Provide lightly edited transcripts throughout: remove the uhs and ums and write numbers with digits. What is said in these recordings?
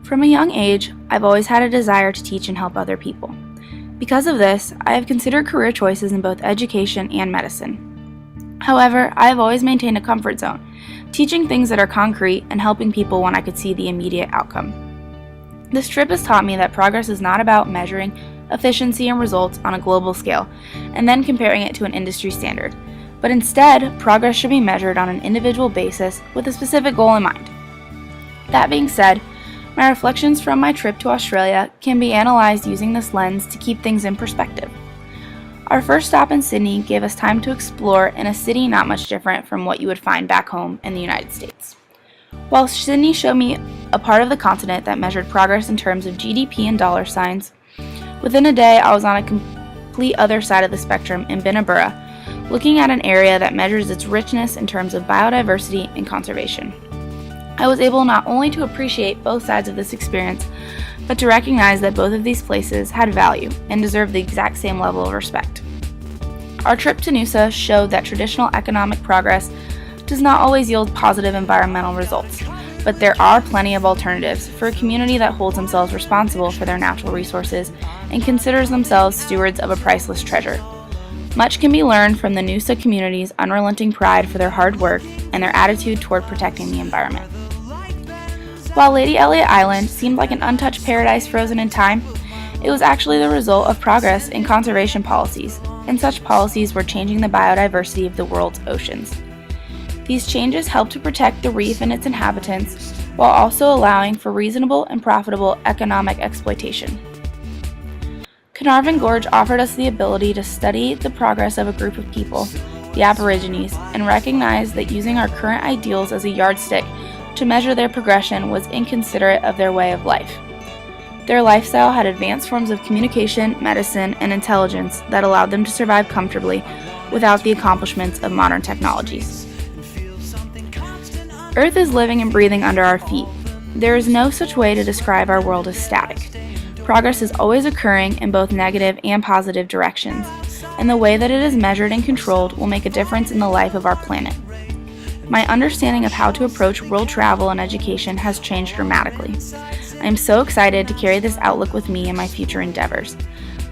From a young age, I've always had a desire to teach and help other people. Because of this, I have considered career choices in both education and medicine. However, I have always maintained a comfort zone, teaching things that are concrete and helping people when I could see the immediate outcome. This trip has taught me that progress is not about measuring efficiency and results on a global scale and then comparing it to an industry standard, but instead, progress should be measured on an individual basis with a specific goal in mind. That being said, my reflections from my trip to Australia can be analyzed using this lens to keep things in perspective. Our first stop in Sydney gave us time to explore in a city not much different from what you would find back home in the United States. While Sydney showed me a part of the continent that measured progress in terms of GDP and dollar signs, within a day I was on a complete other side of the spectrum in Binnaburra, looking at an area that measures its richness in terms of biodiversity and conservation. I was able not only to appreciate both sides of this experience, but to recognize that both of these places had value and deserved the exact same level of respect. Our trip to Noosa showed that traditional economic progress does not always yield positive environmental results, but there are plenty of alternatives for a community that holds themselves responsible for their natural resources and considers themselves stewards of a priceless treasure. Much can be learned from the Noosa community's unrelenting pride for their hard work and their attitude toward protecting the environment. While Lady Elliot Island seemed like an untouched paradise frozen in time, it was actually the result of progress in conservation policies, and such policies were changing the biodiversity of the world's oceans. These changes helped to protect the reef and its inhabitants, while also allowing for reasonable and profitable economic exploitation. Carnarvon Gorge offered us the ability to study the progress of a group of people, the Aborigines, and recognize that using our current ideals as a yardstick to measure their progression was inconsiderate of their way of life. Their lifestyle had advanced forms of communication, medicine, and intelligence that allowed them to survive comfortably without the accomplishments of modern technologies. Earth is living and breathing under our feet. There is no such way to describe our world as static. Progress is always occurring in both negative and positive directions, and the way that it is measured and controlled will make a difference in the life of our planet. My understanding of how to approach world travel and education has changed dramatically. I am so excited to carry this outlook with me in my future endeavors.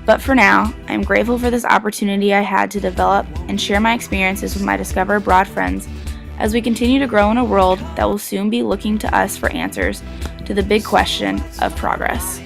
But for now, I am grateful for this opportunity I had to develop and share my experiences with my Discover Abroad friends as we continue to grow in a world that will soon be looking to us for answers to the big question of progress.